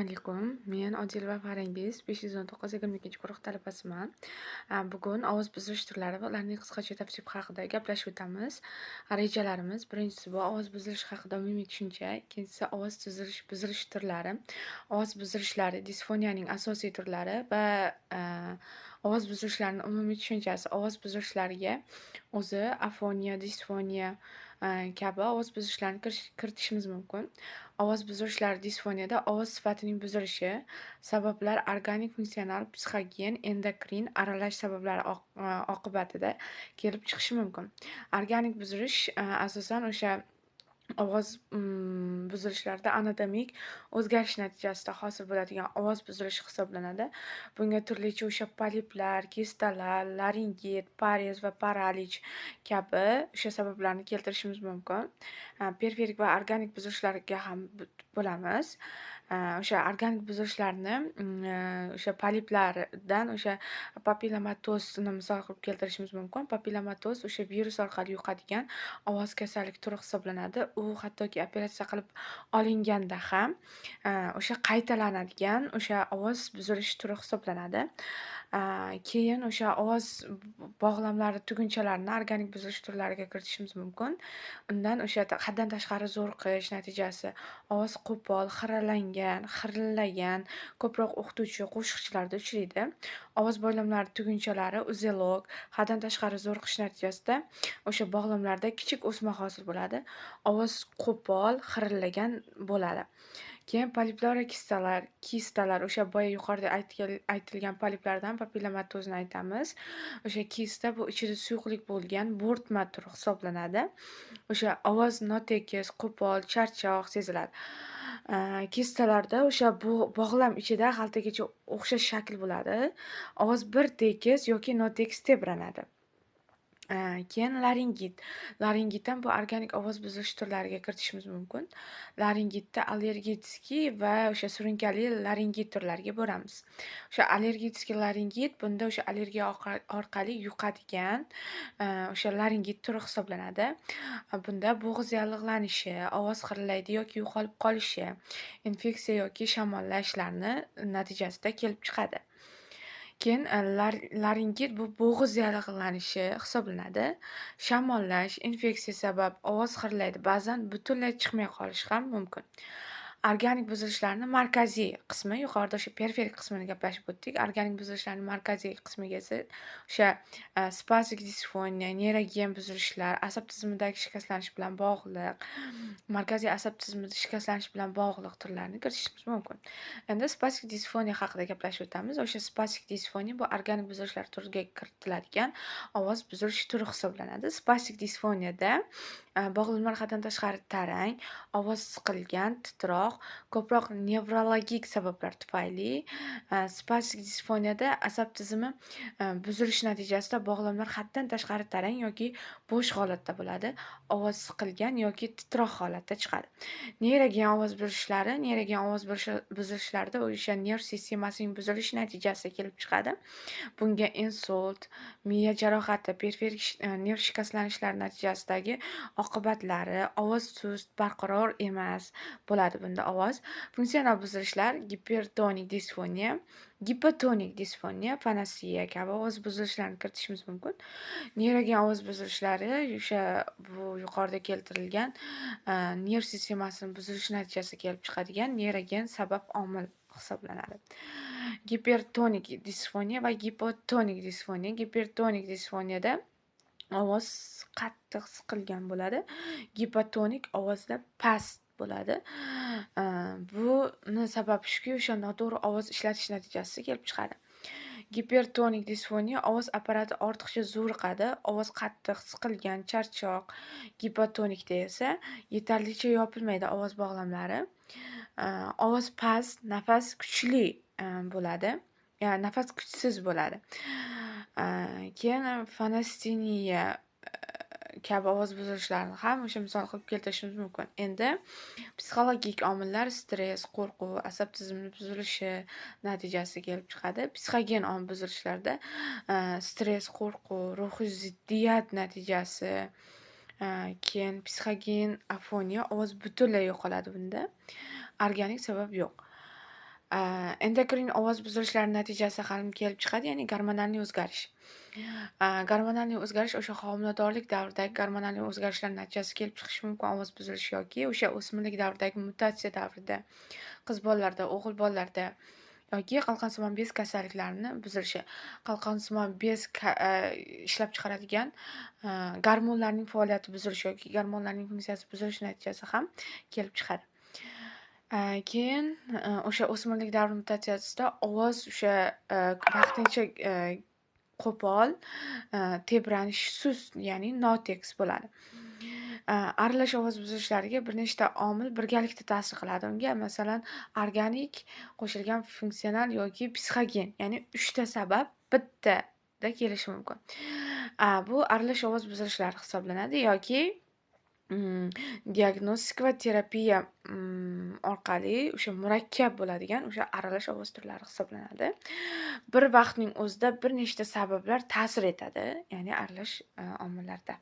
Alaykum. Men Odil va Farangiz 519-22 guruh talabasiman. Bugun ovoz buzilish turlari va ularning qisqacha tavsifi haqida gaplashib o'tamiz. Rejalarimiz: birinchisi bu ovoz buzilishi haqida umumiy tushuncha, ikkinchisi ovoz buzilish turlari, ovoz buzilishlari, disfoniyaning asosiy turlari va ovoz buzilishlarning umumiy tushunchasi. Ovoz buzilishlariga o'zi afoniya, disfoniya kabi ovoz buzilishlarni kiritishimiz mumkin. Ovoz buzilishlar disfoniyada ovoz sifatining buzilishi, sabablar organik, funksional, psixogen, endokrin aralash sabablari oqibatida kelib chiqishi mumkin. Organik buzilish asosan o'sha ovoz buzilishlarida anatomik o'zgarish natijasida hosil bo'ladigan ovoz buzilishi hisoblanadi. Bunga turlicha o'sha poliplar, kistalar, laringit, parez va paralij kabi o'sha sabablarni keltirishimiz mumkin. Periferik va organik buzilishlarga ham bo'lamiz. O'sha organik buzilishlarni o'sha poliplardan o'sha papillomatozni misol qilib keltirishimiz mumkin. Papillomatoz o'sha virus orqali yuqadigan ovoz kasallik turi hisoblanadi. U hattoki operatsiya qilib olinganda ham o'sha qaytalanadigan o'sha ovoz buzilish turi hisoblanadi. Keyin o'sha ovoz bog'lamlari tugunchalarini organik buzilish turlariga kiritishimiz mumkin. Undan o'sha haddan tashqari zo'riqish natijasi, ovoz qo'pol, xirillagan, ko'proq o'qituvchi, qo'shiqchilarda uchraydi. Ovoz bo'limlari tugunchalari uzelok, haddan tashqari zo'riqish natijasida o'sha bog'lamlarda kichik o'sma hosil bo'ladi. Ovoz qo'pol, xirillagan bo'ladi. Keyin poliplar va kistalar o'sha boya yuqorida aytilgan poliplardan papillomatozni aytamiz. O'sha kista bu ichida suyuqlik bo'lgan bo'rtma turi hisoblanadi. O'sha ovoz notekis, qo'pol, charchoq seziladi. Kistalarda o'sha bog'lam ichida xaltagacha o'xshash shakl bo'ladi. Ovoz bir tekis yoki notekis tebranadi. Keyin laringit. Laringitdan bu organik ovoz buzilish turlariga kiritishimiz mumkin. Laringitda allergitskiy va o'sha surunkali laringit turlariga bo'lamiz. O'sha allergitskiy laringit bunda o'sha allergiya orqali yuqadigan o'sha laringit turi hisoblanadi. Bunda bo'g'iz yallig'lanishi, ovoz xirillaydi yoki yo'qolib qolishi, infeksiya yoki shamollashlarni natijasida kelib chiqadi. Keyin laringit bu bo'g'iz yallig'lanishi hisoblanadi. Shamollash, infeksiya sabab ovoz xirilaydi. Ba'zan butunlay chiqmay qolishi ham mumkin. Organik buzilishlarning markaziy qismi, yuqorida o'sha periferik qismini gaplashib o'tdik. Organik buzilishlarning markaziy qismiga esa o'sha spastik disfoniya, neyrogen buzilishlar, asab tizimidagi shikastlanish bilan bog'liq, markaziy asab tizimida shikastlanish bilan bog'liq turlarni kiritishimiz mumkin. Endi spastik disfoniya haqida gaplashib o'tamiz. O'sha spastik disfoniya bu organik buzilishlar turiga kiritiladigan ovoz buzilish turi hisoblanadi. Spastik disfoniyada bog'lamlar haddan tashqari tarang, ovoz siqilgan, titroq, ko'proq nevrologik sabablar tufayli spastik disfoniyada asab tizimi buzilishi natijasida bog'lamlar haddan tashqari tarang yoki bo'sh holatda bo'ladi. Ovoz siqilgan yoki titroq holatda chiqadi. Neyrogen ovoz buzilishlarida o'sha nerv sistemasining buzilishi natijasida kelib chiqadi. Bunga insult, miya jarohati, periferik nerv shikastlanishlari natijasidagi oqibatlari, ovoz sust, barqaror emas bo'ladi bunda ovoz. Funksional buzilishlar, gipertonik disfoniya, gipotonik disfoniya, panasiya kabi ovoz buzilishlarini kiritishimiz mumkin. Neyrogen ovoz buzilishlari o'sha bu yuqorida keltirilgan nerv sistemasining buzilishi natijasida kelib chiqadigan neyrogen sabab omil hisoblanadi. Gipertonik disfoniya va gipotonik disfoniya. Gipertonik disfoniyada ovoz qattiq siqilgan bo'ladi. Gipotonik ovozda past bo'ladi. Buni sababi shuki, o'sha noto'g'ri ovoz ishlatish natijasida kelib chiqadi. Gipertonik disfoniya ovoz apparati ortiqcha zo'riqadi, ovoz qattiq siqilgan, charchoq. Gipotonikda esa yetarlicha yopilmaydi ovoz bog'lamlari. Ovoz past, nafas kuchli bo'ladi. Ya'ni nafas kuchsiz bo'ladi. Keyin fonastiniya kabi ovoz buzilishlarini ham o'sha misol qilib keltirishimiz mumkin. Endi psixologik omillar stress, qo'rquv, asab tizimining buzilishi natijasida kelib chiqadi. Psixogen omil buzilishlarda stress, qo'rquv, ruhiy ziddiyat natijasi, keyin psixogen afoniya, ovoz butunlay yo'qoladi bunda. Organik sabab yo'q. Endokrin ovoz buzilishlari natijasi ham kelib chiqadi, ya'ni gormonalniy o'zgarish. Gormonalniy o'zgarish o'sha homiladorlik davridagi gormonalniy o'zgarishlar natijasi kelib chiqishi mumkin ovoz buzilishi yoki o'sha o'smirlik davridagi mutatsiya davrida, qiz bolalarda, o'g'il bolalarda yoki qalqonsimon bez kasalliklarini buzilishi. Qalqonsimon bez ishlab chiqaradigan gormonlarning faoliyati buzilishi yoki gormonlarning funksiyasi buzilishi natijasi ham kelib chiqadi. Keyin o'sha o'smirlik davri mutatsiyasida ovoz o'sha vaqtincha qo'pol, tebranish, sust, ya'ni notekis bo'ladi. Aralash ovoz buzilishlariga bir nechta omil birgalikda ta'sir qiladi unga. Masalan, organik, qo'shilgan funksional yoki psixogen, ya'ni 3 ta sabab bittada kelishi mumkin. Bu aralash ovoz buzilishlari hisoblanadi yoki diagnostika va terapiya orqali o'sha murakkab bo'ladigan o'sha aralash ovoz turlari hisoblanadi. Bir vaqtning o'zida bir nechta sabablar ta'sir etadi, ya'ni aralash omillarda.